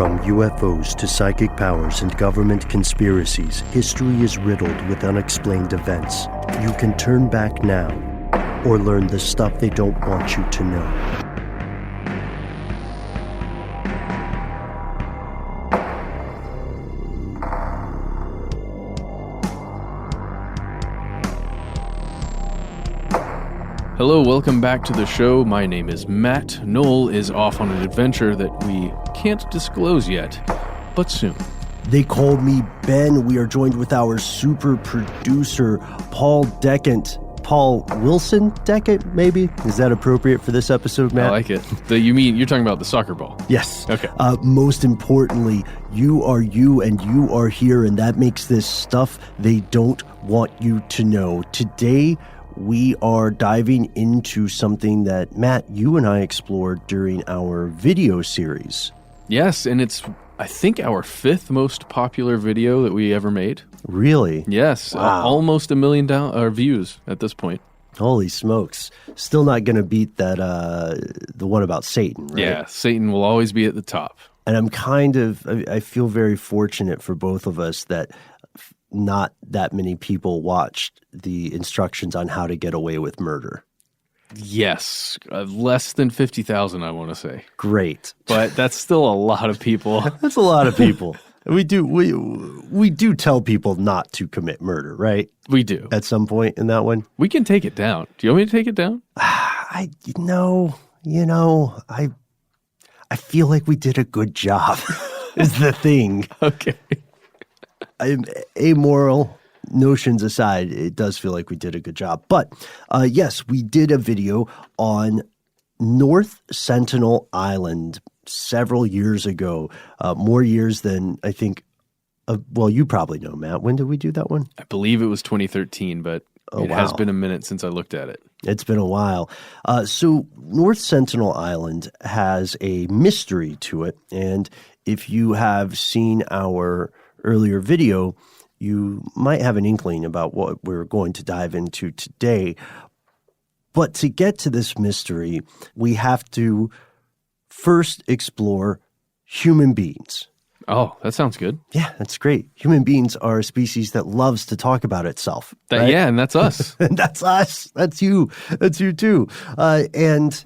From UFOs to psychic powers and government conspiracies, history is riddled with unexplained events. You can turn back now or learn the stuff they don't want you to know. Hello, welcome back to the show. My name is Matt. Noel is off on an adventure that we can't disclose yet, but soon. They called me Ben. We are joined with our super producer, Paul Decant. Paul Wilson Decant, maybe? Is that appropriate for this episode, Matt? I like it. You're talking about the soccer ball? Yes. Okay. Most importantly, you are you and you are here, and that makes this stuff they don't want you to know. Today, we are diving into something that, Matt, you and I explored during our video series. Yes, and it's, I think, our fifth most popular video that we ever made. Really? Yes. Wow. Almost 1 million views at this point. Holy smokes. Still not going to beat that, the one about Satan, right? Yeah, Satan will always be at the top. And I feel very fortunate for both of us that not that many people watched the instructions on how to get away with murder. Yes, less than 50,000, I want to say. Great. But that's still a lot of people. That's a lot of people. We do tell people not to commit murder, right? We do. At some point in that one. We can take it down. Do you want me to take it down? I feel like we did a good job is the thing. Okay. Amoral notions aside, it does feel like we did a good job. But yes, we did a video on North Sentinel Island several years ago, more years than I think, you probably know, Matt. When did we do that one? I believe it was 2013, but it has been a minute since I looked at it. It's been a while. So North Sentinel Island has a mystery to it. And if you have seen our earlier video, you might have an inkling about what we're going to dive into today. But to get to this mystery, we have to first explore human beings. Oh, that sounds good. Yeah, that's great. Human beings are a species that loves to talk about itself. Right? Yeah, and that's us. And that's us. That's you. That's you too. And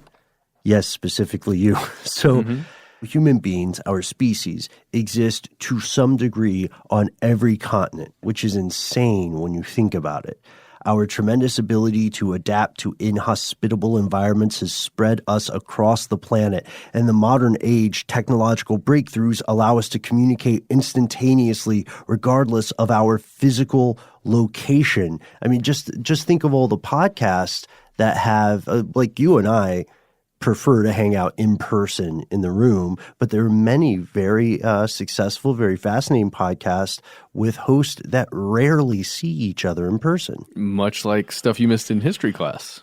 yes, specifically you. So human beings, our species, exist to some degree on every continent, which is insane when you think about it. Our tremendous ability to adapt to inhospitable environments has spread us across the planet, and the modern age technological breakthroughs allow us to communicate instantaneously regardless of our physical location. I mean, just think of all the podcasts that have, like you and I, prefer to hang out in person in the room, but there are many very successful, very fascinating podcasts with hosts that rarely see each other in person. Much like stuff you missed in history class.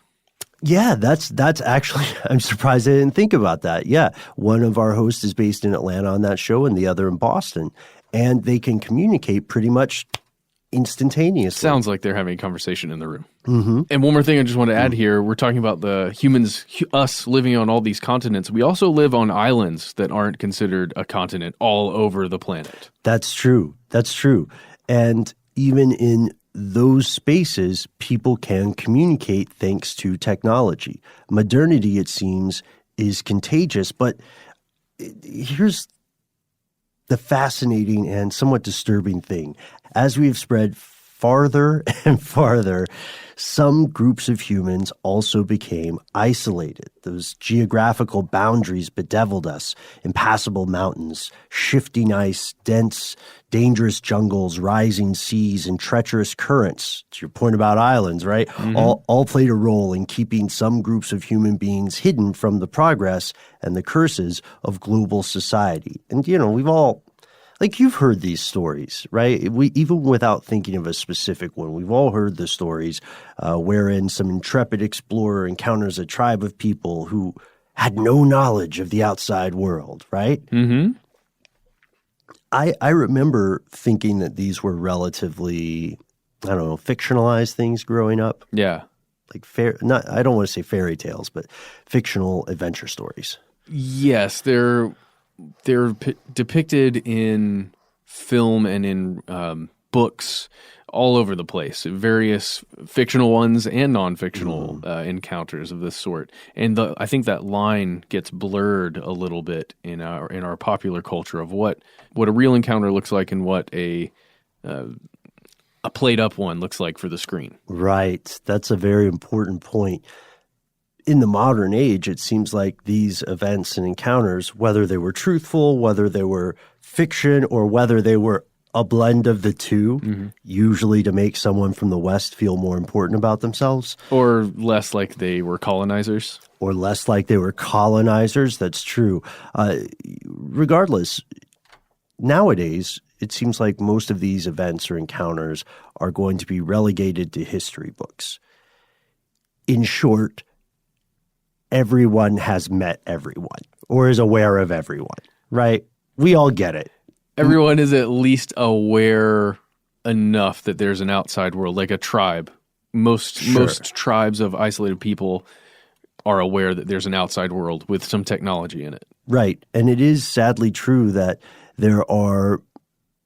Yeah, that's actually, I'm surprised I didn't think about that. Yeah, one of our hosts is based in Atlanta on that show and the other in Boston, and they can communicate pretty much instantaneously. Sounds like they're having a conversation in the room. Mm-hmm. And one more thing I just want to add here. We're talking about the humans, us living on all these continents. We also live on islands that aren't considered a continent all over the planet. That's true. That's true. And even in those spaces, people can communicate thanks to technology. Modernity, it seems, is contagious. But here's the fascinating and somewhat disturbing thing. As we've spread farther and farther, some groups of humans also became isolated. Those geographical boundaries bedeviled us. Impassable mountains, shifting ice, dense, dangerous jungles, rising seas, and treacherous currents. To your point about islands, right? Mm-hmm. All played a role in keeping some groups of human beings hidden from the progress and the curses of global society. And, we've all, like, you've heard these stories, right? Even without thinking of a specific one, we've all heard the stories wherein some intrepid explorer encounters a tribe of people who had no knowledge of the outside world, right? Mm-hmm. I remember thinking that these were relatively, fictionalized things growing up. Yeah. Like I don't want to say fairy tales, but fictional adventure stories. Yes, they're they're depicted in film and in books all over the place, various fictional ones and non-fictional encounters of this sort. And I think that line gets blurred a little bit in our popular culture of what a real encounter looks like and what a played up one looks like for the screen. Right. That's a very important point. In the modern age, it seems like these events and encounters, whether they were truthful, whether they were fiction, or whether they were a blend of the two, usually to make someone from the West feel more important about themselves. Or less like they were colonizers. Or less like they were colonizers. That's true. Regardless, nowadays, it seems like most of these events or encounters are going to be relegated to history books. In short, everyone has met everyone or is aware of everyone, right? We all get it. Everyone is at least aware enough that there's an outside world, like a tribe. Most tribes of isolated people are aware that there's an outside world with some technology in it. Right. And it is sadly true that there are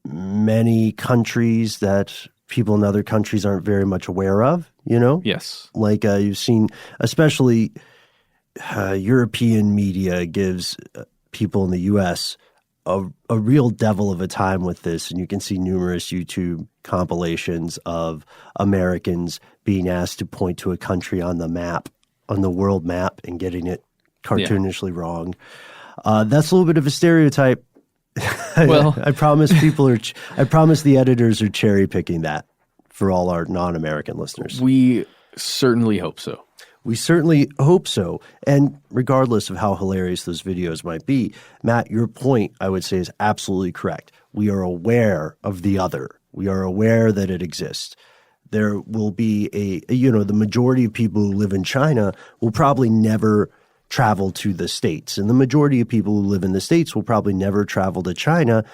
many countries that people in other countries aren't very much aware of, you know? Yes. Like you've seen, especially European media gives people in the U.S. a real devil of a time with this, and you can see numerous YouTube compilations of Americans being asked to point to a country on the map, on the world map, and getting it cartoonishly wrong. That's a little bit of a stereotype. Well, I promise I promise the editors are cherry picking that for all our non-American listeners. We certainly hope so. We certainly hope so. And regardless of how hilarious those videos might be, Matt, your point, I would say, is absolutely correct. We are aware of the other. We are aware that it exists. There will be the majority of people who live in China will probably never travel to the States. And the majority of people who live in the States will probably never travel to China,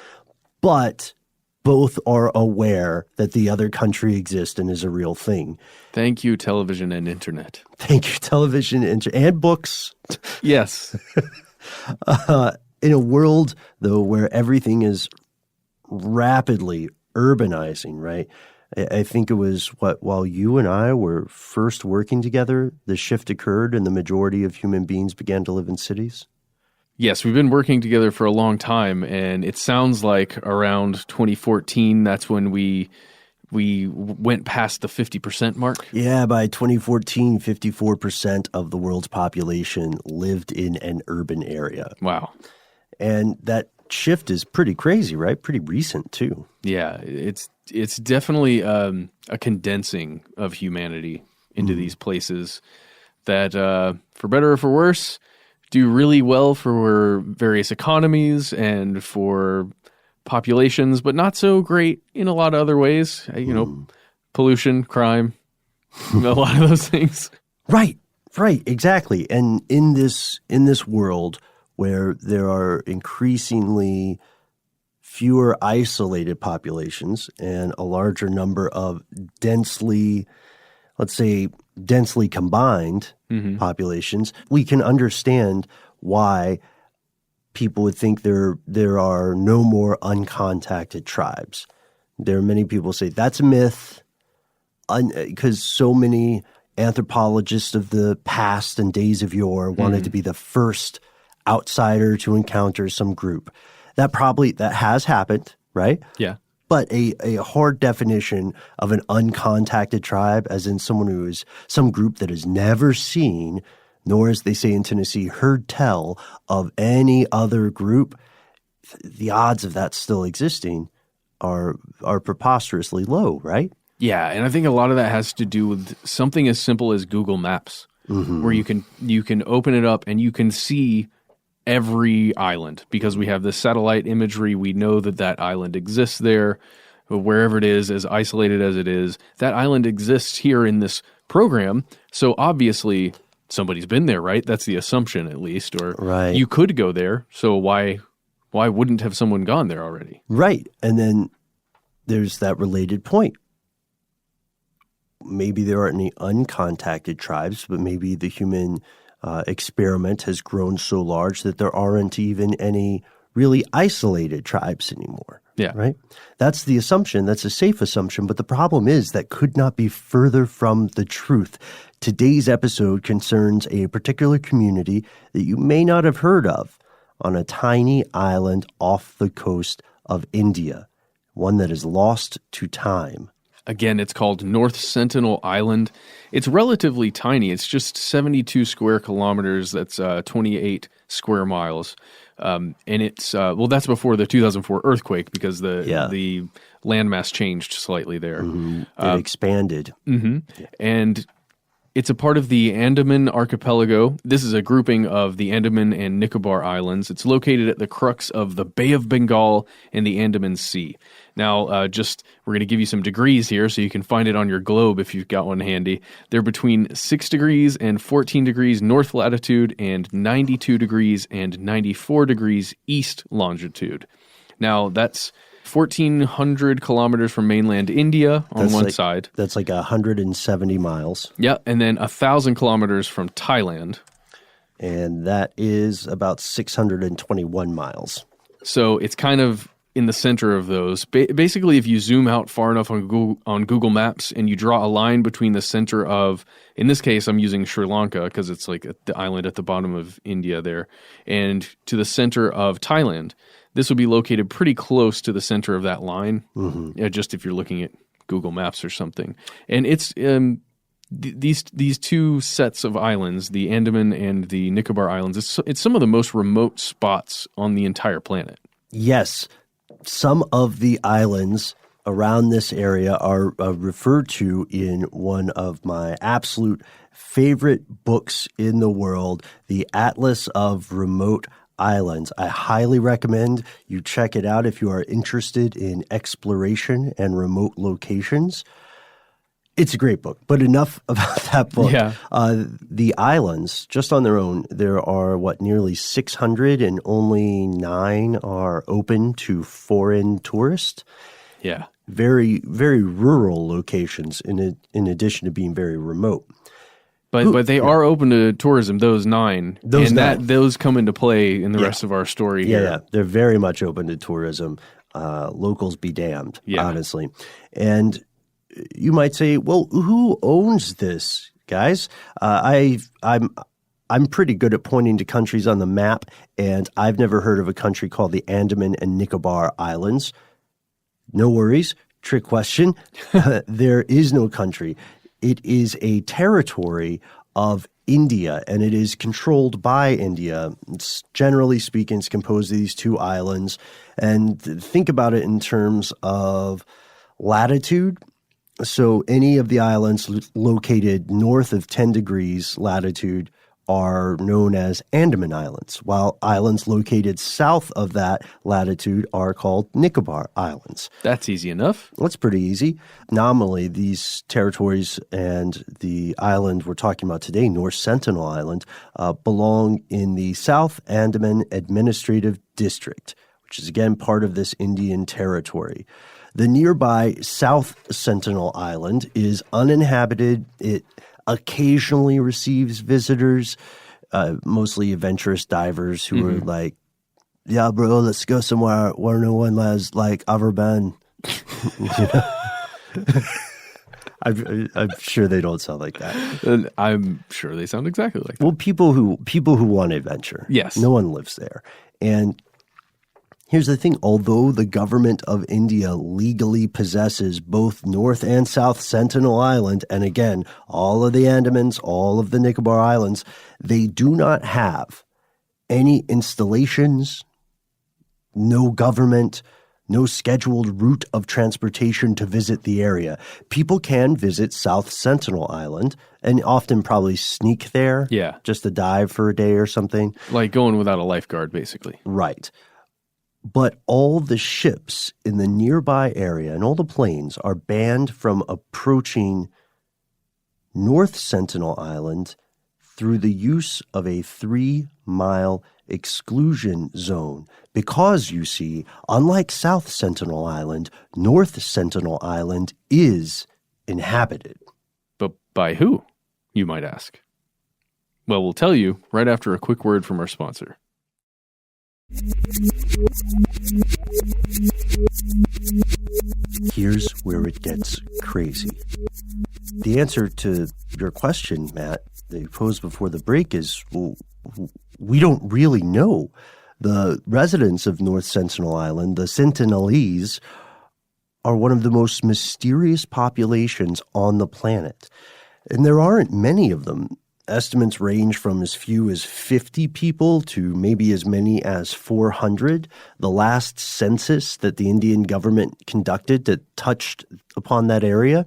but both are aware that the other country exists and is a real thing. Thank you, television and internet. Thank you, television and books. Yes. In a world, though, where everything is rapidly urbanizing, right? I think it was while you and I were first working together, the shift occurred and the majority of human beings began to live in cities? Yes, we've been working together for a long time, and it sounds like around 2014, that's when we went past the 50% mark. Yeah, by 2014, 54% of the world's population lived in an urban area. Wow. And that shift is pretty crazy, right? Pretty recent, too. Yeah, it's definitely a condensing of humanity into these places that, for better or for worse, do really well for various economies and for populations, but not so great in a lot of other ways. Pollution, crime, a lot of those things. Right, exactly. And in this world where there are increasingly fewer isolated populations and a larger number of densely combined populations, we can understand why people would think there are no more uncontacted tribes. There are many people who say that's a myth because so many anthropologists of the past and days of yore wanted to be the first outsider to encounter some group. That has happened, right? Yeah. But a hard definition of an uncontacted tribe, as in someone who is some group that has never seen, nor, as they say in Tennessee, heard tell of any other group, the odds of that still existing are preposterously low, right? Yeah, and I think a lot of that has to do with something as simple as Google Maps, where you can open it up and you can see every island because we have the satellite imagery. We know that island exists there, wherever it is, as isolated as it is. That island exists here in this program, so obviously somebody's been there, right? That's the assumption, at least. Or right. You could go there, so why wouldn't have someone gone there already? Right, and then there's that related point. Maybe there aren't any uncontacted tribes, but maybe the human experiment has grown so large that there aren't even any really isolated tribes anymore. Yeah. Right? That's the assumption. That's a safe assumption. But the problem is that could not be further from the truth. Today's episode concerns a particular community that you may not have heard of on a tiny island off the coast of India, one that is lost to time. Again, it's called North Sentinel Island. It's relatively tiny. It's just 72 square kilometers. That's 28 square miles. And it's, that's before the 2004 earthquake because the landmass changed slightly there. Mm-hmm. It expanded. Mm-hmm. And it's a part of the Andaman Archipelago. This is a grouping of the Andaman and Nicobar Islands. It's located at the crux of the Bay of Bengal and the Andaman Sea. Now, we're going to give you some degrees here so you can find it on your globe if you've got one handy. They're between 6 degrees and 14 degrees north latitude and 92 degrees and 94 degrees east longitude. Now, that's 1,400 kilometers from mainland India on one side. That's like 170 miles. Yeah, and then 1,000 kilometers from Thailand. And that is about 621 miles. So it's kind of in the center of those. Basically, if you zoom out far enough on Google Maps and you draw a line between the center of, in this case, I'm using Sri Lanka because it's like the island at the bottom of India there, and to the center of Thailand, this will be located pretty close to the center of that line, just if you're looking at Google Maps or something. And it's these two sets of islands, the Andaman and the Nicobar Islands, it's some of the most remote spots on the entire planet. Yes. Some of the islands around this area are referred to in one of my absolute favorite books in the world, The Atlas of Remote Islands. I highly recommend you check it out if you are interested in exploration and remote locations. It's a great book, but enough about that book. Yeah. The islands, just on their own, there are, nearly 600 and only 9 are open to foreign tourists. Yeah. Very, very rural locations in addition to being very remote. But they are open to tourism, those 9. Those come into play in the rest of our story here. Yeah, they're very much open to tourism. Locals be damned, honestly. And you might say, well, who owns this, guys? I'm pretty good at pointing to countries on the map, and I've never heard of a country called the Andaman and Nicobar Islands. No worries. Trick question. There is no country. It is a territory of India, and it is controlled by India. It's, generally speaking, it's composed of these 2 islands. And think about it in terms of latitude. So any of the islands located north of 10 degrees latitude are known as Andaman Islands, while islands located south of that latitude are called Nicobar Islands. That's easy enough. That's pretty easy. Nominally, these territories and the island we're talking about today, North Sentinel Island, belong in the South Andaman Administrative District, which is again part of this Indian territory. The nearby South Sentinel Island is uninhabited. It occasionally receives visitors, mostly adventurous divers who are like, yeah, bro, let's go somewhere where no one has ever been. I'm sure they don't sound like that. And I'm sure they sound exactly like that. Well, people who want adventure. Yes. No one lives there. And here's the thing. Although the government of India legally possesses both North and South Sentinel Island, and again, all of the Andamans, all of the Nicobar Islands, they do not have any installations, no government, no scheduled route of transportation to visit the area. People can visit South Sentinel Island and often probably sneak there. Yeah. Just to dive for a day or something. Like going without a lifeguard, basically. Right. But all the ships in the nearby area and all the planes are banned from approaching North Sentinel Island through the use of a 3-mile exclusion zone because, you see, unlike South Sentinel Island, North Sentinel Island is inhabited. But by who, you might ask? Well, we'll tell you right after a quick word from our sponsor. Here's where it gets crazy. The answer to your question, Matt, that you posed before the break is, well, we don't really know. The residents of North Sentinel Island, the Sentinelese, are one of the most mysterious populations on the planet. And there aren't many of them. Estimates range from as few as 50 people to maybe as many as 400. The last census that the Indian government conducted that touched upon that area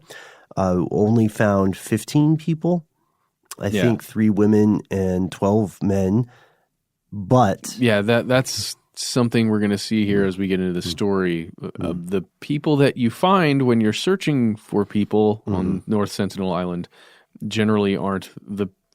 only found 15 people. I think 3 women and 12 men. But yeah, that's something we're going to see here as we get into the story. The people that you find when you're searching for people on North Sentinel Island generally aren't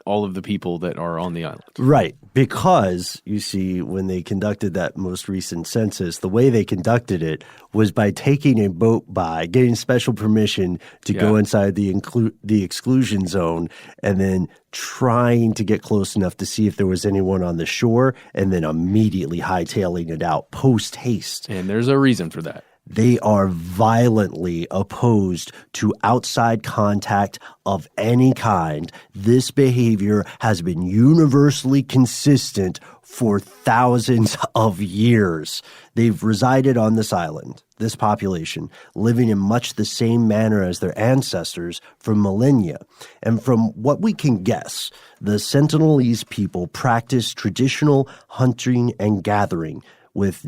all of the people that are on the island. Right. Because, you see, when they conducted that most recent census, the way they conducted it was by taking a boat by, getting special permission to go inside the exclusion zone, and then trying to get close enough to see if there was anyone on the shore, and then immediately hightailing it out post-haste. And there's a reason for that. They are violently opposed to outside contact of any kind. This behavior has been universally consistent for thousands of years. They've resided on this island, this population, living in much the same manner as their ancestors for millennia. And from what we can guess, the Sentinelese people practice traditional hunting and gathering with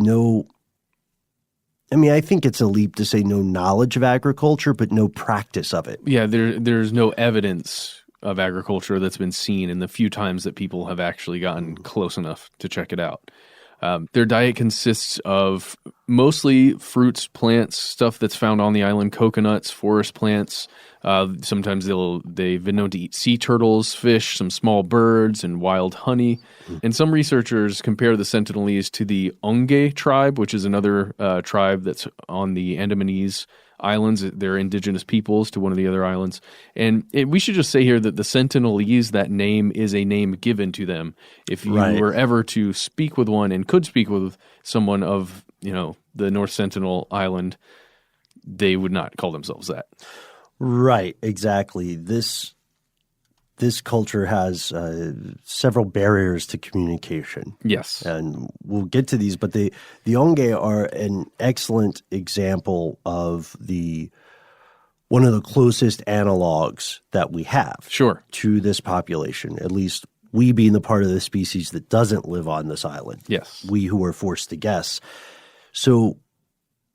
I think it's a leap to say no knowledge of agriculture, but no practice of it. Yeah, there's no evidence of agriculture that's been seen in the few times that people have actually gotten close enough to check it out. Their diet consists of mostly fruits, plants, stuff that's found on the island, coconuts, forest plants. Sometimes they've been known to eat sea turtles, fish, some small birds, and wild honey. And some researchers compare the Sentinelese to the Onge tribe, which is another tribe that's on the Andamanese Islands. They're indigenous peoples to one of the other islands. And we should just say here that the Sentinelese, that name is a name given to them. If you were ever to speak with one and could speak with someone of, the North Sentinel Island, they would not call themselves that. Right, exactly. This culture has several barriers to communication. Yes. And we'll get to these, but the Onge are an excellent example of one of the closest analogs that we have to this population, at least we being the part of the species that doesn't live on this island. Yes. We who are forced to guess. So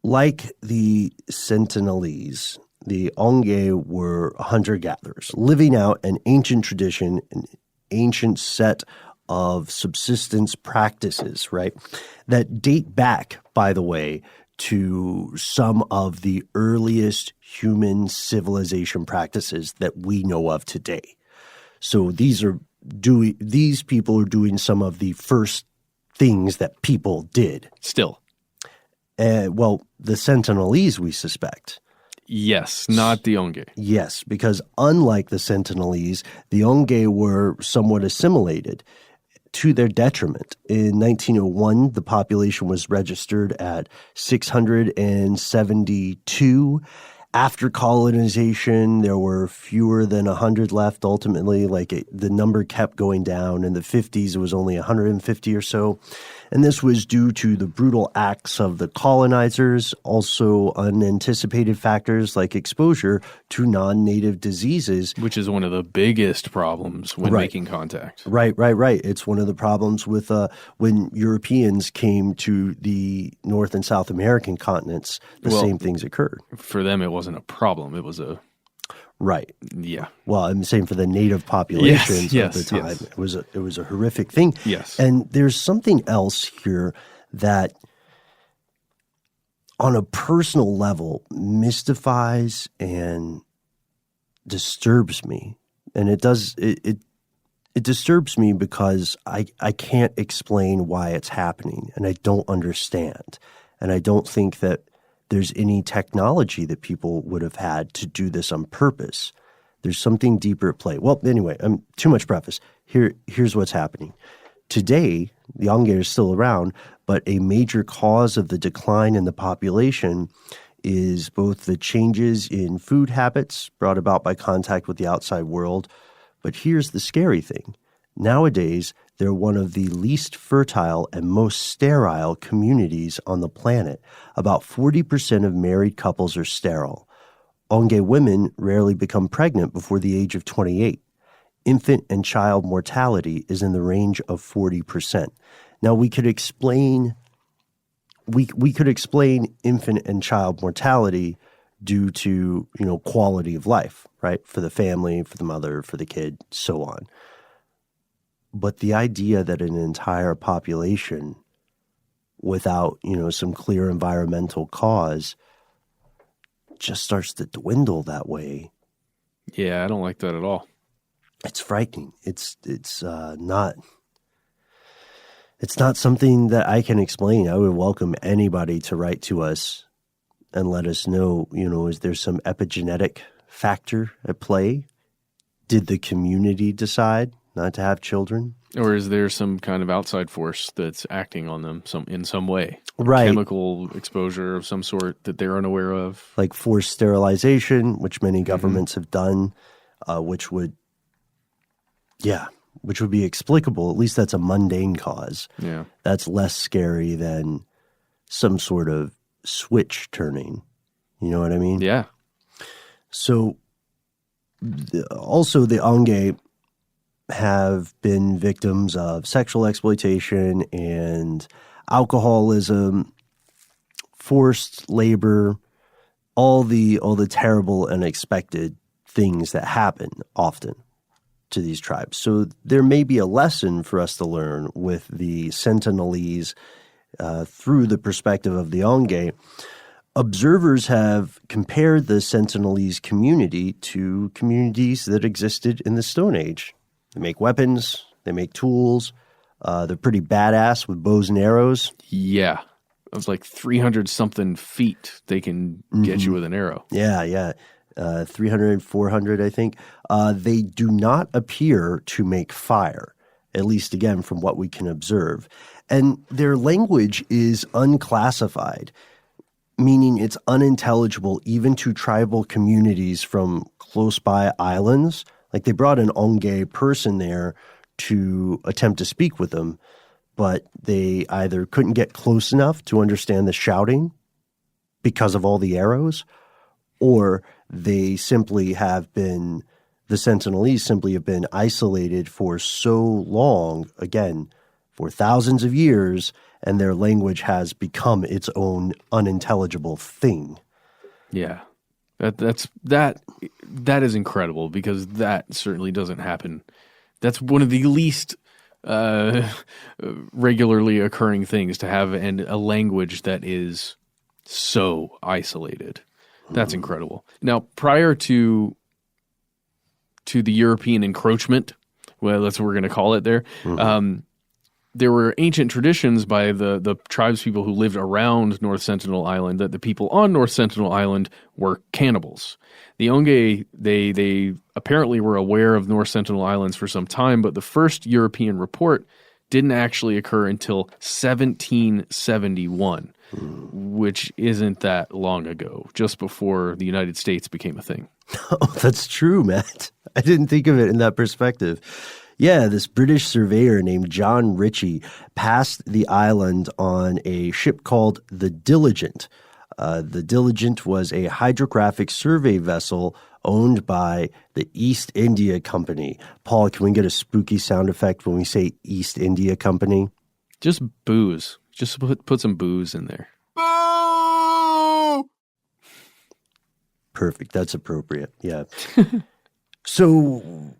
like the Sentinelese, the Onge were hunter-gatherers, living out an ancient tradition, an ancient set of subsistence practices, right, that date back, by the way, to some of the earliest human civilization practices that we know of today. So these people are doing some of the first things that people did. Still. The Sentinelese, we suspect. Yes, not the Onge. Yes, because unlike the Sentinelese, the Onge were somewhat assimilated to their detriment. In 1901, the population was registered at 672. After colonization, there were fewer than 100 left. Ultimately, the number kept going down. In the 50s, it was only 150 or so. And this was due to the brutal acts of the colonizers, also unanticipated factors like exposure to non-native diseases. Which is one of the biggest problems when making contact. Right. It's one of the problems with when Europeans came to the North and South American continents, same things occurred. For them, it wasn't a problem. It was a... Right. Yeah. Well, I'm saying for the native populations of the time, it was a horrific thing. Yes. And there's something else here that on a personal level mystifies and disturbs me. And it disturbs me because I can't explain why it's happening, and I don't understand. And I don't think that there's any technology that people would have had to do this on purpose. There's something deeper at play. Well, anyway, too much preface. Here's what's happening. Today, the Onge are still around, but a major cause of the decline in the population is both the changes in food habits brought about by contact with the outside world. But here's the scary thing. Nowadays, they're one of the least fertile and most sterile communities on the planet. About 40% of married couples are sterile. Onge women rarely become pregnant before the age of 28. Infant and child mortality is in the range of 40%. Now, we could explain infant and child mortality due to, quality of life, right? For the family, for the mother, for the kid, so on. But the idea that an entire population without, some clear environmental cause just starts to dwindle that way. Yeah, I don't like that at all. It's frightening. It's not something that I can explain. I would welcome anybody to write to us and let us know, is there some epigenetic factor at play? Did the community decide not to have children? Or is there some kind of outside force that's acting on them in some way? Right. Chemical exposure of some sort that they're unaware of? Like forced sterilization, which many governments have done, which would be explicable. At least that's a mundane cause. Yeah. That's less scary than some sort of switch turning. You know what I mean? Yeah. So also the Onge have been victims of sexual exploitation and alcoholism, forced labor, all the terrible and unexpected things that happen often to these tribes. So there may be a lesson for us to learn with the Sentinelese through the perspective of the Onge. Observers have compared the Sentinelese community to communities that existed in the Stone Age. They make weapons, they make tools, they're pretty badass with bows and arrows. Yeah. It was like 300-something feet they can get you with an arrow. Yeah. 300, 400, I think. They do not appear to make fire, at least, again, from what we can observe. And their language is unclassified, meaning it's unintelligible even to tribal communities from close-by islands. Like they brought an Onge person there to attempt to speak with them, but they either couldn't get close enough to understand the shouting because of all the arrows, or they simply have been, the Sentinelese simply have been isolated for so long, again, for thousands of years, and their language has become its own unintelligible thing. Yeah. That is incredible because that certainly doesn't happen. That's one of the least regularly occurring things, to have a language that is so isolated. That's incredible. Now, prior to the European encroachment, well, that's what we're going to call it there, there were ancient traditions by the tribes people who lived around North Sentinel Island that the people on North Sentinel Island were cannibals. The Onge, they apparently were aware of North Sentinel Islands for some time, but the first European report didn't actually occur until 1771, which isn't that long ago, just before the United States became a thing. Oh, that's true, Matt. I didn't think of it in that perspective. Yeah, this British surveyor named John Ritchie passed the island on a ship called the Diligent. The Diligent was a hydrographic survey vessel owned by the East India Company. Paul, can we get a spooky sound effect when we say East India Company? Just booze. Just put some booze in there. Boo! Perfect. That's appropriate. Yeah. So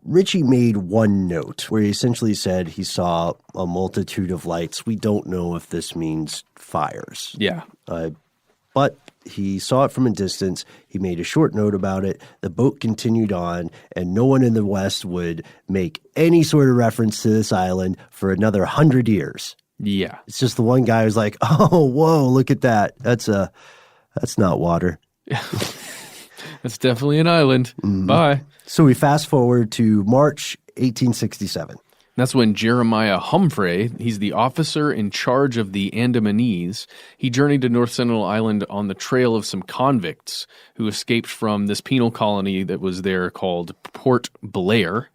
Ritchie made one note where he essentially said he saw a multitude of lights. We don't know if this means fires. Yeah. But he saw it from a distance. He made a short note about it. The boat continued on, and no one in the West would make any sort of reference to this island for another 100 years. Yeah. It's just the one guy who's like, oh, whoa, look at that. That's not water. That's definitely an island. Bye. So we fast forward to March 1867. That's when Jeremiah Humphrey, he's the officer in charge of the Andamanese, he journeyed to North Sentinel Island on the trail of some convicts who escaped from this penal colony that was there called Port Blair.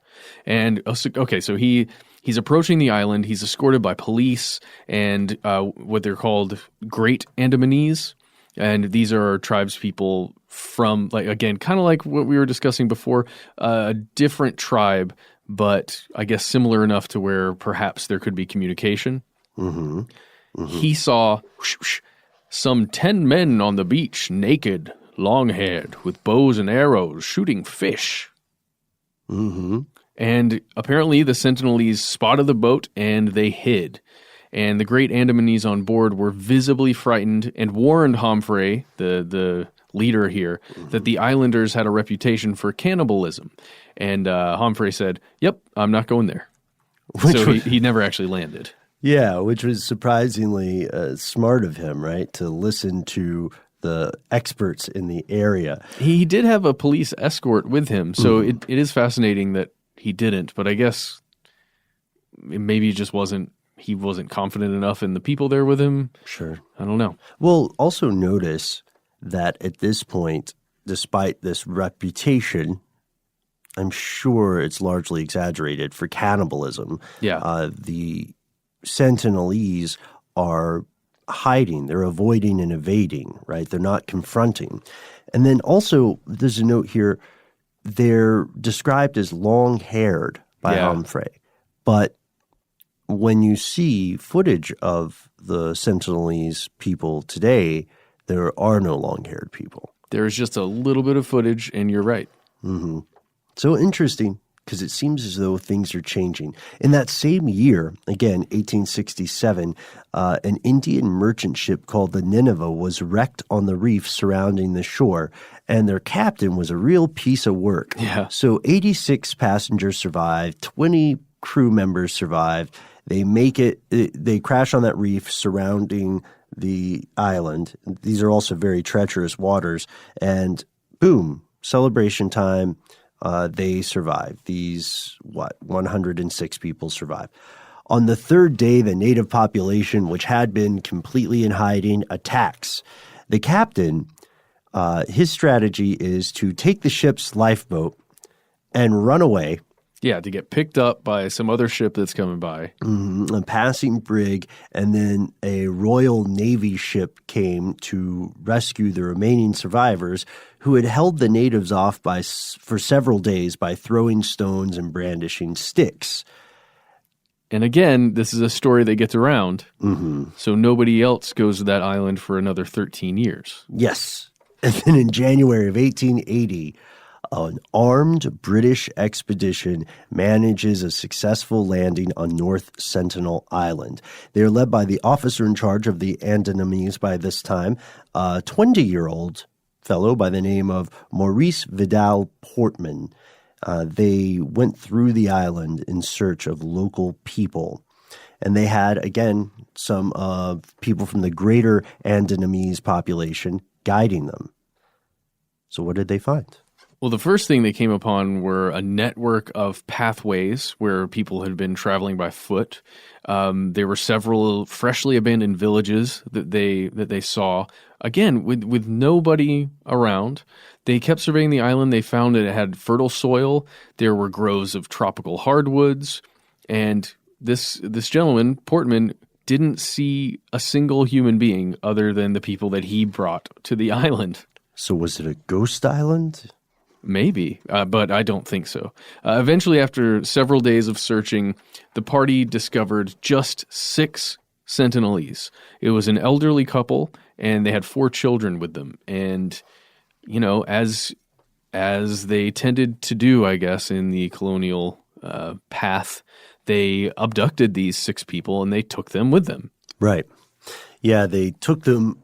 And, so he's approaching the island. He's escorted by police and what they're called Great Andamanese. And these are tribespeople from, like, again, kind of like what we were discussing before, a different tribe, but I guess similar enough to where perhaps there could be communication. Mm-hmm. Mm-hmm. He saw some 10 men on the beach, naked, long-haired, with bows and arrows, shooting fish. Mm-hmm. And apparently the Sentinelese spotted the boat and they hid. And the Great Andamanese on board were visibly frightened and warned Humphrey, the leader here, that the islanders had a reputation for cannibalism. And Humphrey said, "Yep, I'm not going there." He never actually landed. Yeah, which was surprisingly smart of him, right, to listen to the experts in the area. He did have a police escort with him, so it is fascinating that he didn't. But I guess maybe he wasn't confident enough in the people there with him. Sure. I don't know. Well, also notice that at this point, despite this reputation, I'm sure it's largely exaggerated for cannibalism. Yeah. The Sentinelese are hiding. They're avoiding and evading, right? They're not confronting. And then also, there's a note here, they're described as long-haired by Humphrey. But when you see footage of the Sentinelese people today, there are no long-haired people. There's just a little bit of footage, and you're right. Mm-hmm. So interesting, because it seems as though things are changing. In that same year, again, 1867, an Indian merchant ship called the Nineveh was wrecked on the reef surrounding the shore, and their captain was a real piece of work. Yeah. So 86 passengers survived, 20 crew members survived. They crash on that reef surrounding the island. These are also very treacherous waters. And boom, celebration time. They survive. These, 106 people survive. On the third day, the native population, which had been completely in hiding, attacks. The captain, his strategy is to take the ship's lifeboat and run away. Yeah, to get picked up by some other ship that's coming by. Mm-hmm. A passing brig, and then a Royal Navy ship came to rescue the remaining survivors who had held the natives off for several days by throwing stones and brandishing sticks. And again, this is a story that gets around, so nobody else goes to that island for another 13 years. Yes. And then in January of 1880, an armed British expedition manages a successful landing on North Sentinel Island. They are led by the officer in charge of the Andamanese by this time, a 20-year-old fellow by the name of Maurice Vidal Portman. They went through the island in search of local people. And they had, again, some people from the greater Andamanese population guiding them. So what did they find? Well, the first thing they came upon were a network of pathways where people had been traveling by foot. There were several freshly abandoned villages that they saw. Again, with nobody around. They kept surveying the island. They found that it had fertile soil. There were groves of tropical hardwoods. And this gentleman, Portman, didn't see a single human being other than the people that he brought to the island. So was it a ghost island? Maybe, but I don't think so. Eventually, after several days of searching, the party discovered just 6 Sentinelese. It was an elderly couple, and they had 4 children with them. And, you know, as they tended to do, I guess, in the colonial path, they abducted these 6 people, and they took them with them. Right. Yeah, they took them,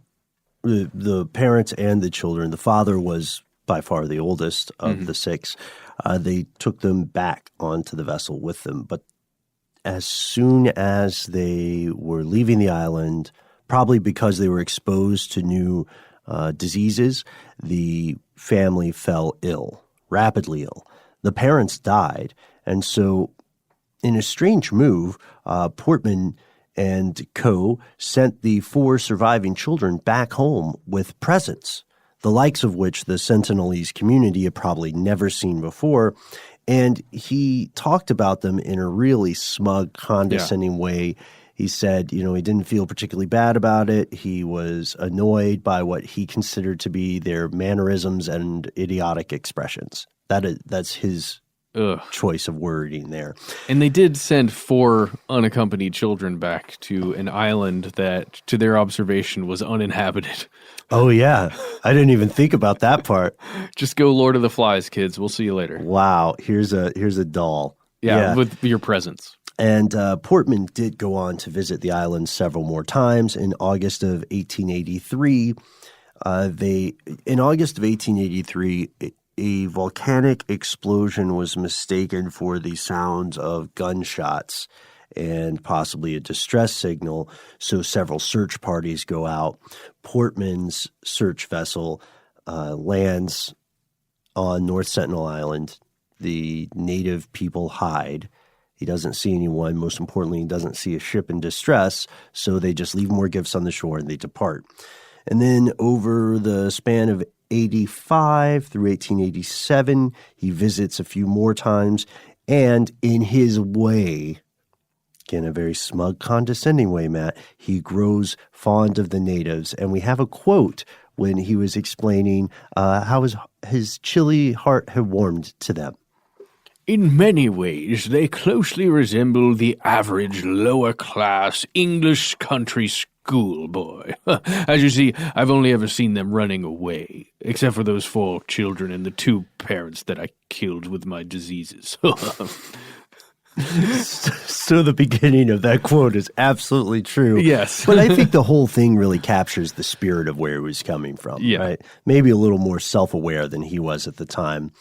the parents and the children. The father was by far the oldest of the 6, they took them back onto the vessel with them. But as soon as they were leaving the island, probably because they were exposed to new diseases, the family fell ill, rapidly ill. The parents died. And so In a strange move, Portman and co. sent the 4 surviving children back home with presents, the likes of which the Sentinelese community had probably never seen before. And he talked about them in a really smug, condescending way. He said, he didn't feel particularly bad about it. He was annoyed by what he considered to be their mannerisms and idiotic expressions. That's his choice of wording there. And they did send 4 unaccompanied children back to an island that, to their observation, was uninhabited. Oh, yeah. I didn't even think about that part. Just go Lord of the Flies, kids. We'll see you later. Wow. Here's a doll. Yeah, with your presents. And Portman did go on to visit the island several more times. In August of 1883, a volcanic explosion was mistaken for the sounds of gunshots and possibly a distress signal. So several search parties go out. Portman's search vessel lands on North Sentinel Island. The native people hide. He doesn't see anyone. Most importantly, he doesn't see a ship in distress. So they just leave more gifts on the shore and they depart. And then over the span of 85 through 1887, he visits a few more times, and in his way, again, a very smug, condescending way, Matt, he grows fond of the natives. And we have a quote when he was explaining how his chilly heart had warmed to them. In many ways, they closely resemble the average lower-class English country schoolboy. As you see, I've only ever seen them running away, except for those 4 children and the 2 parents that I killed with my diseases. So the beginning of that quote is absolutely true. Yes. But I think the whole thing really captures the spirit of where he was coming from, right? Maybe a little more self-aware than he was at the time.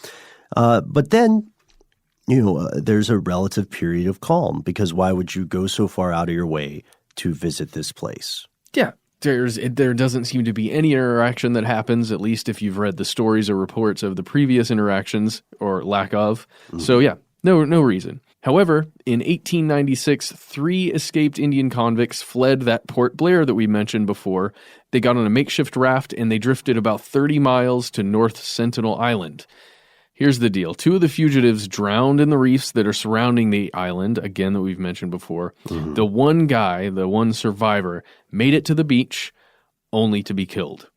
But then, there's a relative period of calm, because why would you go so far out of your way to visit this place? Yeah. There doesn't seem to be any interaction that happens, at least if you've read the stories or reports of the previous interactions, or lack of. Mm-hmm. So yeah, no reason. However, in 1896, 3 escaped Indian convicts fled that Port Blair that we mentioned before. They got on a makeshift raft and they drifted about 30 miles to North Sentinel Island. Here's the deal. 2 of the fugitives drowned in the reefs that are surrounding the island, again, that we've mentioned before. Mm-hmm. The one survivor, made it to the beach only to be killed.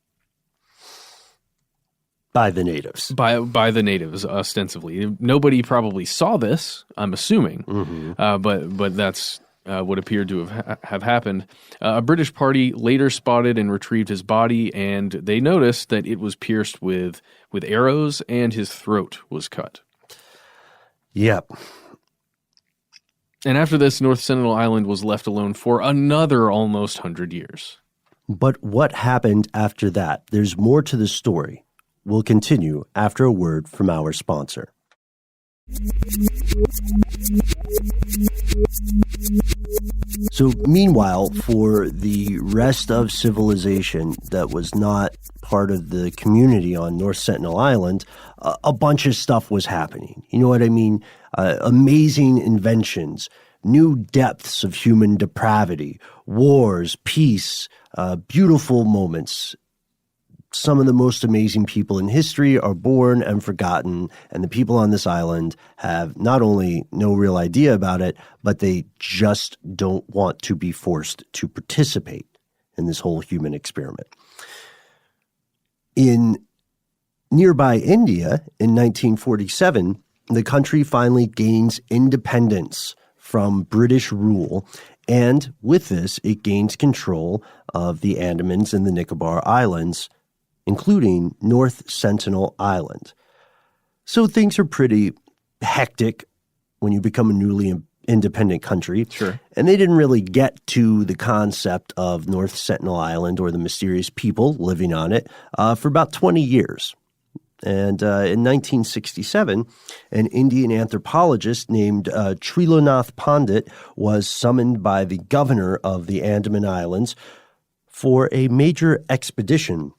By the natives. By the natives, ostensibly. Nobody probably saw this, I'm assuming, but that's what appeared to have happened. A British party later spotted and retrieved his body, and they noticed that it was pierced with arrows and his throat was cut. Yep. And after this, North Sentinel Island was left alone for another almost 100 years. But what happened after that? There's more to the story. We'll continue after a word from our sponsor. So meanwhile, for the rest of civilization that was not part of the community on North Sentinel Island, a bunch of stuff was happening. You know what I mean? Amazing inventions, new depths of human depravity, wars, peace, beautiful moments. Some of the most amazing people in history are born and forgotten, and the people on this island have not only no real idea about it, but they just don't want to be forced to participate in this whole human experiment. In nearby India, in 1947, the country finally gains independence from British rule, and with this, it gains control of the Andamans and the Nicobar Islands, including North Sentinel Island. So things are pretty hectic when you become a newly independent country. Sure. And they didn't really get to the concept of North Sentinel Island or the mysterious people living on it for about 20 years. And in 1967, an Indian anthropologist named Trilonath Pandit was summoned by the governor of the Andaman Islands for a major expedition.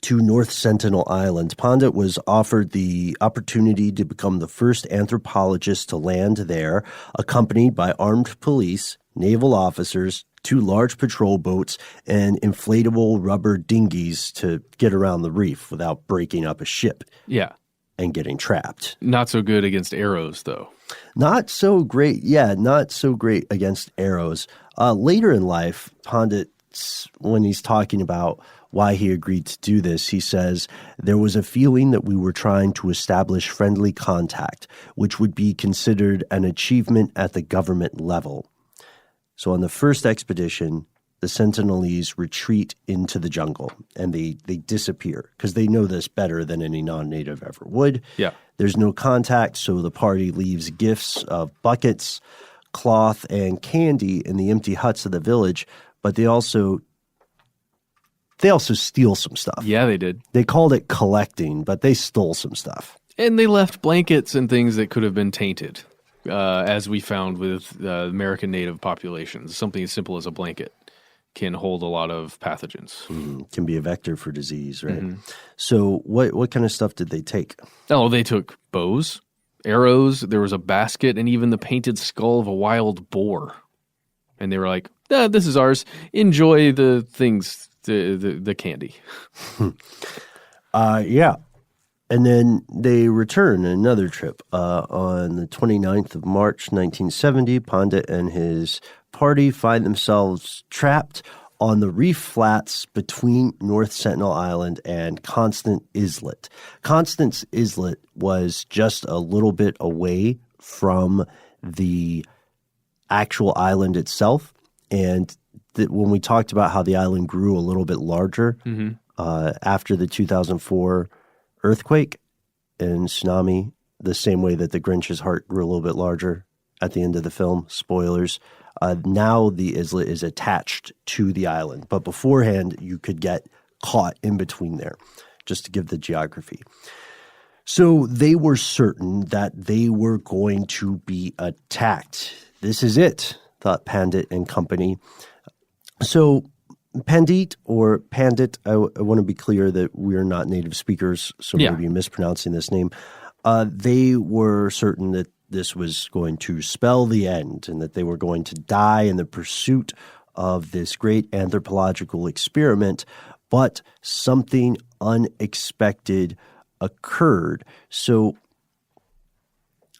to North Sentinel Island. Pandit was offered the opportunity to become the first anthropologist to land there, accompanied by armed police, naval officers, 2 large patrol boats, and inflatable rubber dinghies to get around the reef without breaking up a ship. Yeah. And getting trapped. Not so good against arrows, though. Not so great. Yeah, not so great against arrows. Later in life, Pandit, when he's talking about why he agreed to do this, he says, there was a feeling that we were trying to establish friendly contact, which would be considered an achievement at the government level. So on the first expedition, the Sentinelese retreat into the jungle and they disappear because they know this better than any non-native ever would. Yeah. There's no contact, so the party leaves gifts of buckets, cloth, and candy in the empty huts of the village, but they also steal some stuff. Yeah, they did. They called it collecting, but they stole some stuff. And they left blankets and things that could have been tainted, as we found with American native populations. Something as simple as a blanket can hold a lot of pathogens. Can be a vector for disease, right? Mm-hmm. So what kind of stuff did they take? Oh, they took bows, arrows, there was a basket, and even the painted skull of a wild boar. And they were like, this is ours. Enjoy the things, the candy. Yeah. And then they return another trip. On the 29th of March, 1970, Pandit and his party find themselves trapped on the reef flats between North Sentinel Island and Constance Islet. Constance Islet was just a little bit away from the actual island itself. And when we talked about how the island grew a little bit larger after the 2004 earthquake and tsunami, the same way that the Grinch's heart grew a little bit larger at the end of the film, spoilers, now the islet is attached to the island. But beforehand, you could get caught in between there, just to give the geography. So they were certain that they were going to be attacked. This is it, thought Pandit and company. So Pandit, I want to be clear that we are not native speakers, so maybe you're mispronouncing this name. They were certain that this was going to spell the end and that they were going to die in the pursuit of this great anthropological experiment, but something unexpected occurred. So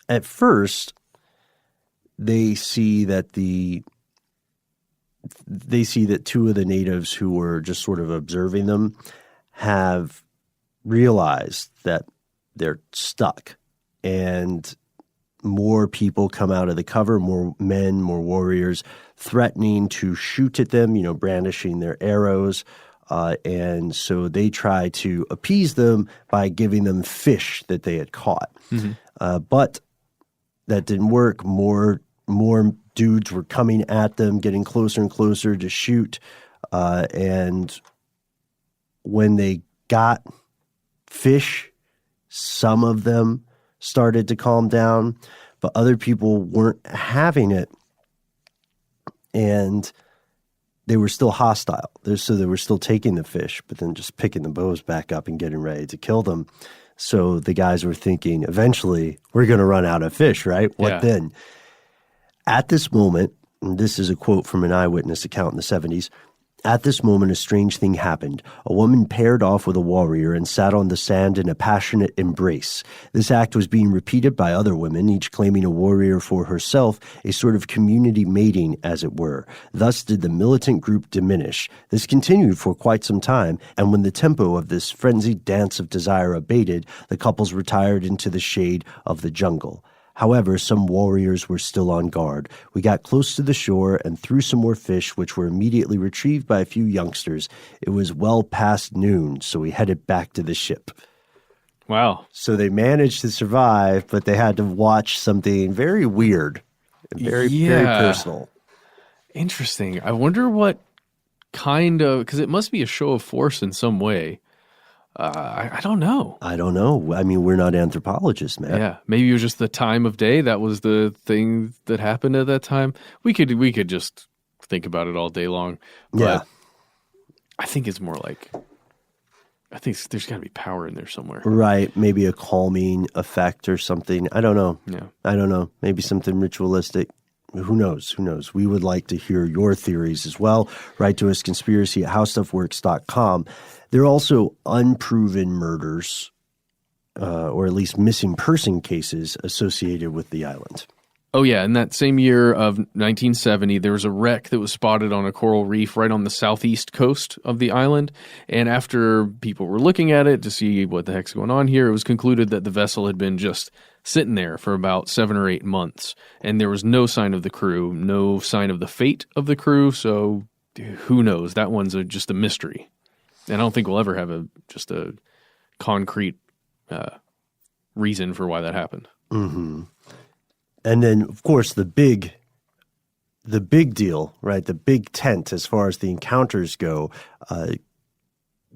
at first, they see that 2 of the natives who were just sort of observing them have realized that they're stuck, and more people come out of the cover, more men, more warriors, threatening to shoot at them, brandishing their arrows. And so they try to appease them by giving them fish that they had caught. But that didn't work. More dudes were coming at them, getting closer and closer to shoot. And when they got fish, some of them started to calm down, but other people weren't having it. And they were still hostile. So they were still taking the fish, but then just picking the bows back up and getting ready to kill them. So the guys were thinking, eventually, we're going to run out of fish, right? What then? At this moment, and this is a quote from an eyewitness account in the 70s, at this moment, a strange thing happened. A woman paired off with a warrior and sat on the sand in a passionate embrace. This act was being repeated by other women, each claiming a warrior for herself, a sort of community mating, as it were. Thus did the militant group diminish. This continued for quite some time, and when the tempo of this frenzied dance of desire abated, the couples retired into the shade of the jungle. However, some warriors were still on guard. We got close to the shore and threw some more fish, which were immediately retrieved by a few youngsters. It was well past noon, so we headed back to the ship. Wow. So they managed to survive, but they had to watch something very weird and very personal. Interesting. I wonder what kind of, because it must be a show of force in some way. I don't know. I don't know. I mean, we're not anthropologists, man. Yeah, maybe it was just the time of day. That was the thing that happened at that time. We could just think about it all day long. But I think it's more like I think there's got to be power in there somewhere. Right. Maybe a calming effect or something. I don't know. Yeah. I don't know. Maybe something ritualistic. Who knows? Who knows? We would like to hear your theories as well. Write to us, conspiracy@howstuffworks.com. There are also unproven murders, or at least missing person cases associated with the island. Oh, yeah. In that same year of 1970, there was a wreck that was spotted on a coral reef right on the southeast coast of the island. And after people were looking at it to see what the heck's going on here, it was concluded that the vessel had been just sitting there for about 7 or 8 months. And there was no sign of the crew, no sign of the fate of the crew. So who knows? That one's just a mystery. And I don't think we'll ever have just a concrete reason for why that happened. Mm-hmm. And then, of course, the big deal, right? The big tent as far as the encounters go.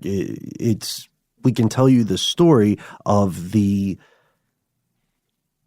We can tell you the story of the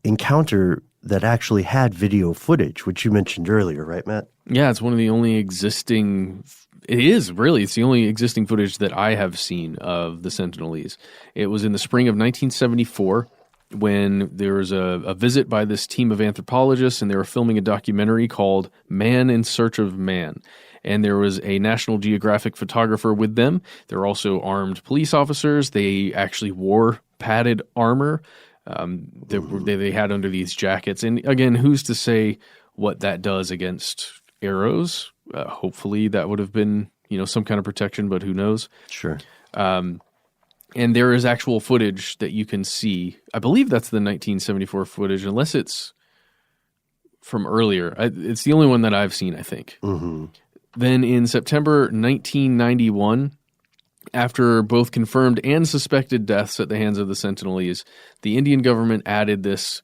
encounter that actually had video footage, which you mentioned earlier, right, Matt? Yeah, it's one of the only existing. It is really. It's the only existing footage that I have seen of the Sentinelese. It was in the spring of 1974. When there was a visit by this team of anthropologists, and they were filming a documentary called Man in Search of Man. And there was a National Geographic photographer with them. There were also armed police officers. They actually wore padded armor that they had under these jackets. And again, who's to say what that does against arrows? Hopefully that would have been, some kind of protection, but who knows? Sure. And there is actual footage that you can see. I believe that's the 1974 footage, unless it's from earlier. It's the only one that I've seen, I think. Mm-hmm. Then in September 1991, after both confirmed and suspected deaths at the hands of the Sentinelese, the Indian government added this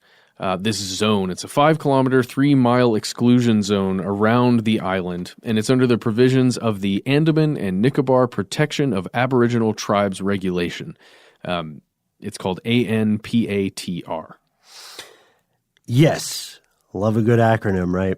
zone. It's a 5-kilometer, 3-mile exclusion zone around the island, and it's under the provisions of the Andaman and Nicobar Protection of Aboriginal Tribes Regulation. It's called ANPATR. Yes. Love a good acronym, right?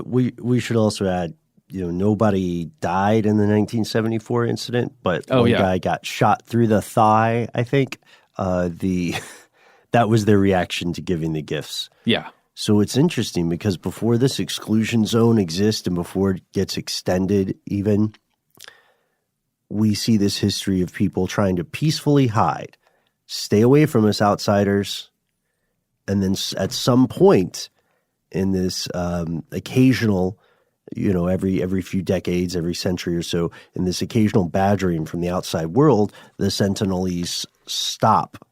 We should also add, nobody died in the 1974 incident, but one guy got shot through the thigh, I think. That was their reaction to giving the gifts. Yeah. So it's interesting because before this exclusion zone exists and before it gets extended even, we see this history of people trying to peacefully hide, stay away from us outsiders, and then at some point in this occasional, every few decades, every century or so, in this occasional badgering from the outside world, the Sentinelese stop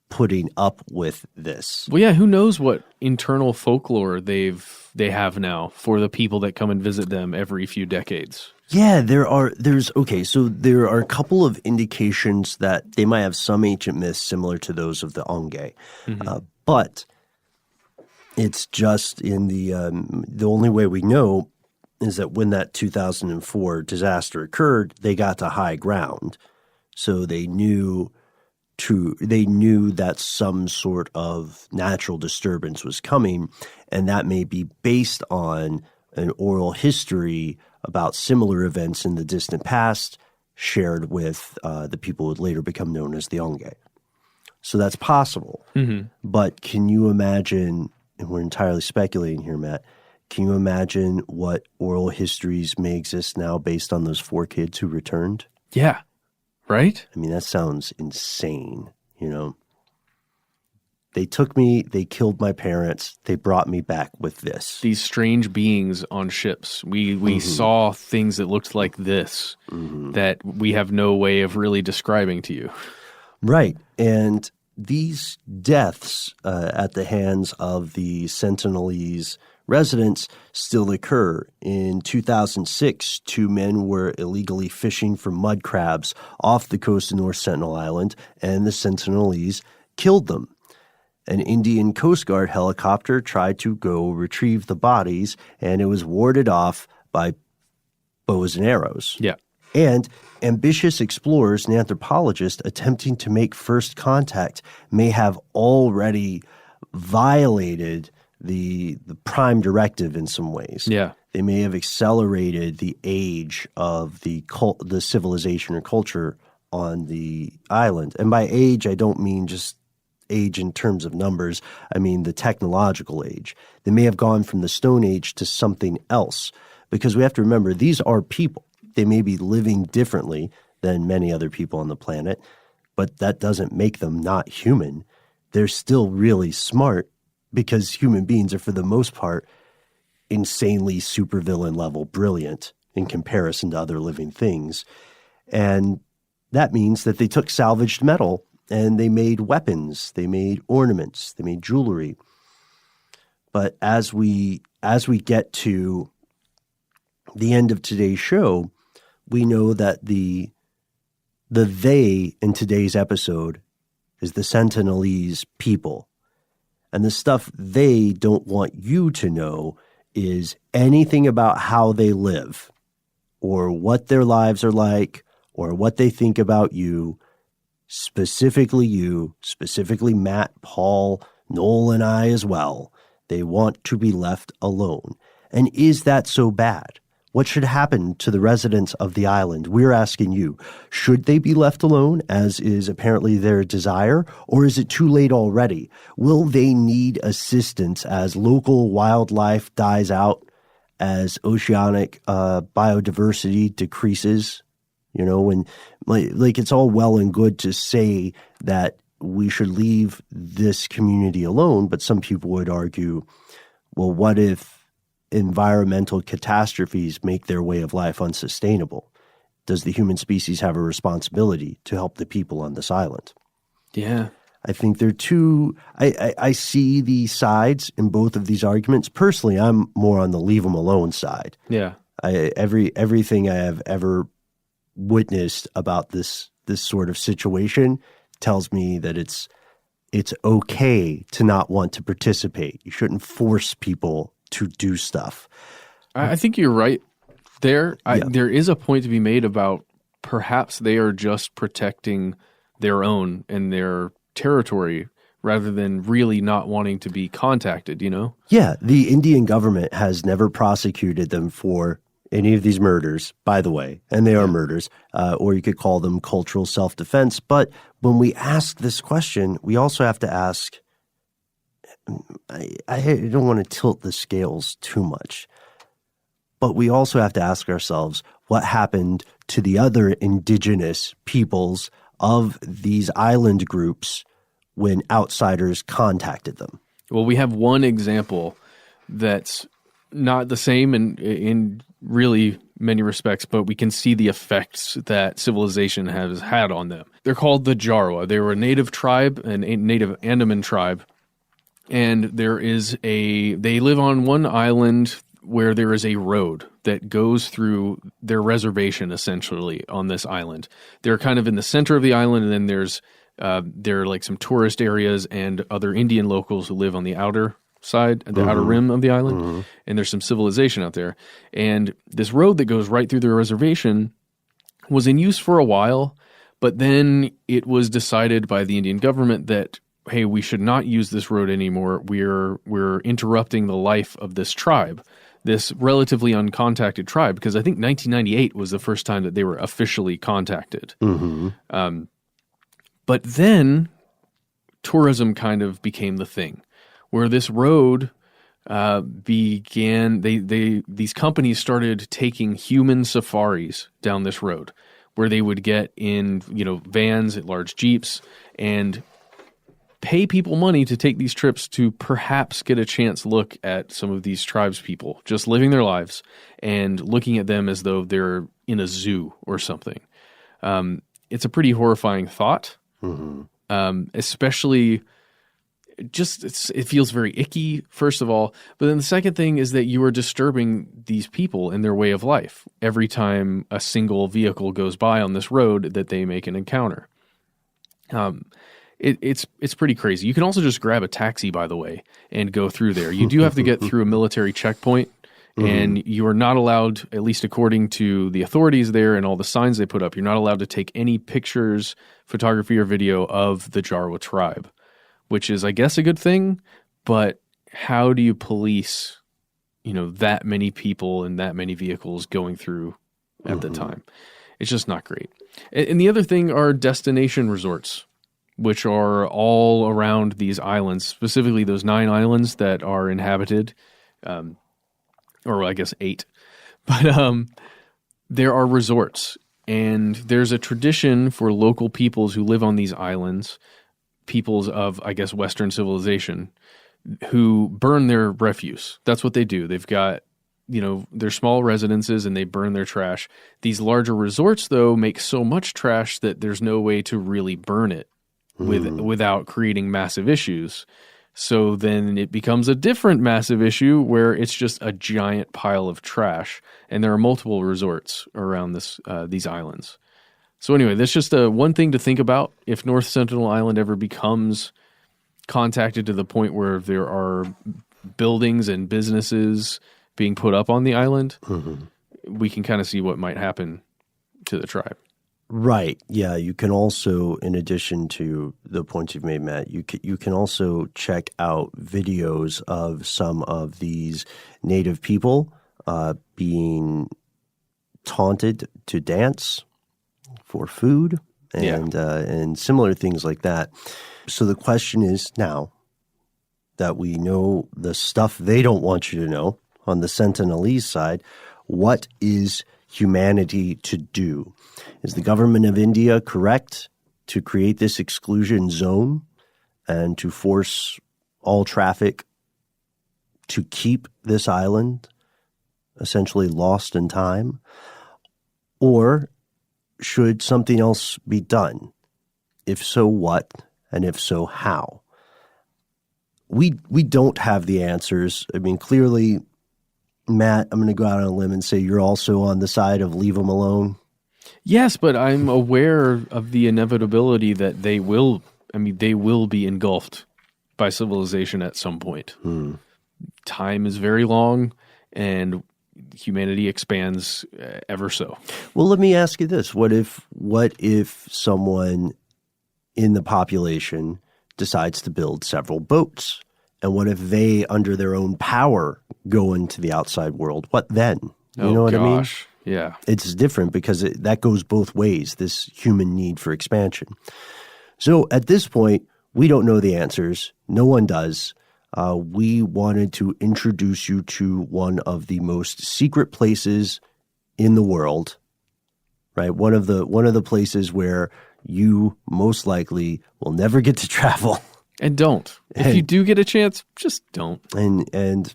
putting up with this. Well, yeah, who knows what internal folklore they have now for the people that come and visit them every few decades. Yeah, there are a couple of indications that they might have some ancient myths similar to those of the Onge. Mm-hmm. But it's just in the only way we know is that when that 2004 disaster occurred, they got to high ground. So they knew that some sort of natural disturbance was coming, and that may be based on an oral history about similar events in the distant past shared with the people who would later become known as the Onge. So that's possible. Mm-hmm. But can you imagine, and we're entirely speculating here, Matt, can you imagine what oral histories may exist now based on those 4 kids who returned? Yeah. Right? I mean, that sounds insane, They took me, they killed my parents, they brought me back with this. These strange beings on ships. We mm-hmm. saw things that looked like this mm-hmm. that we have no way of really describing to you. Right. And these deaths at the hands of the Sentinelese residents still occur. In 2006, 2 men were illegally fishing for mud crabs off the coast of North Sentinel Island, and the Sentinelese killed them. An Indian Coast Guard helicopter tried to go retrieve the bodies, and it was warded off by bows and arrows. Yeah. And ambitious explorers and anthropologists attempting to make first contact may have already violated the prime directive in some ways. Yeah. They may have accelerated the age of the civilization or culture on the island. And by age, I don't mean just age in terms of numbers. I mean the technological age. They may have gone from the Stone Age to something else, because we have to remember these are people. They may be living differently than many other people on the planet, but that doesn't make them not human. They're still really smart, because human beings are, for the most part, insanely supervillain level brilliant in comparison to other living things. And that means that they took salvaged metal and they made weapons, they made ornaments, they made jewelry. But as we get to the end of today's show, we know that the they in today's episode is the Sentinelese people. And the stuff they don't want you to know is anything about how they live or what their lives are like or what they think about you, specifically Matt, Paul, Noel, and I as well. They want to be left alone. And is that so bad? What should happen to the residents of the island? We're asking you, should they be left alone, as is apparently their desire, or is it too late already? Will they need assistance as local wildlife dies out, as oceanic biodiversity decreases? You know, when like it's all well and good to say that we should leave this community alone, but some people would argue, well, what if environmental catastrophes make their way of life unsustainable? Does the human species have a responsibility to help the people on this island? Yeah. I think they're two – I see the sides in both of these arguments. Personally, I'm more on the leave them alone side. Yeah. Everything I have ever witnessed about this sort of situation tells me that it's okay to not want to participate. You shouldn't force people to do stuff. I think you're right there. There is a point to be made about perhaps they are just protecting their own and their territory rather than really not wanting to be contacted, you know? Yeah, the Indian government has never prosecuted them for any of these murders, by the way, and they are murders, or you could call them cultural self-defense. But when we ask this question, we also have to ask, I don't want to tilt the scales too much, but we also have to ask ourselves what happened to the other indigenous peoples of these island groups when outsiders contacted them. Well, we have one example that's not the same in really many respects, but we can see the effects that civilization has had on them. They're called the Jarwa. They were a native tribe, a native Andaman tribe. And they live on one island where there is a road that goes through their reservation, essentially, on this island. They're kind of in the center of the island, and then there are like some tourist areas and other Indian locals who live on the outer side, the outer rim of the island, and there's some civilization out there. And this road that goes right through their reservation was in use for a while, but then it was decided by the Indian government that, hey, we should not use this road anymore. We're interrupting the life of this tribe, this relatively uncontacted tribe, because I think 1998 was the first time that they were officially contacted. But then tourism kind of became the thing, where this road began. These companies started taking human safaris down this road, where they would get in vans, large jeeps, and pay people money to take these trips to perhaps get a chance look at some of these tribes people just living their lives and looking at them as though they're in a zoo or something. It's a pretty horrifying thought, especially it feels very icky, first of all. But then the second thing is that you are disturbing these people in their way of life every time a single vehicle goes by on this road that they make an encounter. It's pretty crazy. You can also just grab a taxi, by the way, and go through there. You do have to get through a military checkpoint, and you are not allowed, at least according to the authorities there and all the signs they put up, you're not allowed to take any pictures, photography, or video of the Jarwa tribe, which is, I guess, a good thing. But how do you police, that many people and that many vehicles going through at the time? It's just not great. And the other thing are destination resorts, which are all around these islands, specifically those 9 islands that are inhabited, or I guess 8. But there are resorts, and there's a tradition for local peoples who live on these islands, peoples of, I guess, Western civilization, who burn their refuse. That's what they do. They've got, their small residences and they burn their trash. These larger resorts, though, make so much trash that there's no way to really burn it without creating massive issues. So then it becomes a different massive issue where it's just a giant pile of trash, and there are multiple resorts around these islands. So anyway, that's just one thing to think about. If North Sentinel Island ever becomes contacted to the point where there are buildings and businesses being put up on the island, we can kind of see what might happen to the tribe. Right. Yeah. You can also, in addition to the points you've made, Matt, you can also check out videos of some of these native people being taunted to dance for food and similar things like that. So the question is, now that we know the stuff they don't want you to know on the Sentinelese side, what is humanity to do? Is the government of India correct to create this exclusion zone and to force all traffic to keep this island essentially lost in time? Or should something else be done? If so, what? And if so, how? We don't have the answers. I mean, clearly, Matt, I'm going to go out on a limb and say you're also on the side of leave them alone. Yes, but I'm aware of the inevitability that they will be engulfed by civilization at some point. Time is very long, and humanity expands ever so. Well, let me ask you this. What if someone in the population decides to build several boats? And what if they, under their own power, go into the outside world? What then? You know what I mean? Yeah. It's different because that goes both ways, this human need for expansion. So at this point, we don't know the answers. No one does. We wanted to introduce you to one of the most secret places in the world, right? One of the places where you most likely will never get to travel. And don't. If you do get a chance, just don't. And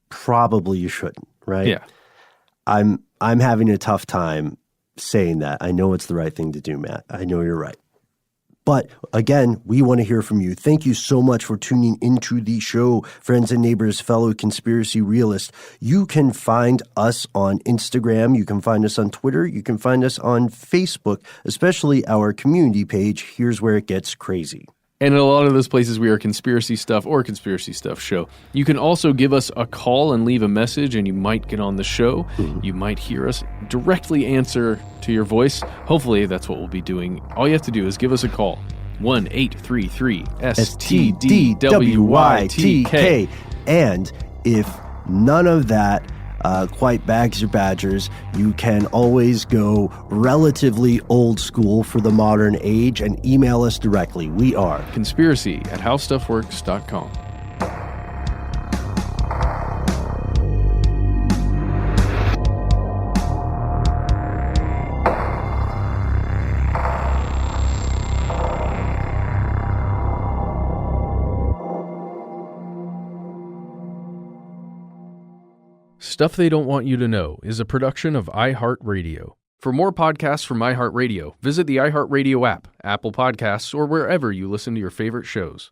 probably you shouldn't, right? Yeah. I'm having a tough time saying that. I know it's the right thing to do, Matt. I know you're right. But again, we want to hear from you. Thank you so much for tuning into the show, friends and neighbors, fellow conspiracy realists. You can find us on Instagram. You can find us on Twitter. You can find us on Facebook, especially our community page. Here's where it gets crazy. And in a lot of those places, we are Conspiracy Stuff or Conspiracy Stuff Show. You can also give us a call and leave a message, and you might get on the show. You might hear us directly answer to your voice. Hopefully, that's what we'll be doing. All you have to do is give us a call. 1-833-STDWYTK. And if none of that quite bags your badgers, you can always go relatively old school for the modern age and email us directly. We are conspiracy@howstuffworks.com. Stuff They Don't Want You to Know is a production of iHeartRadio. For more podcasts from iHeartRadio, visit the iHeartRadio app, Apple Podcasts, or wherever you listen to your favorite shows.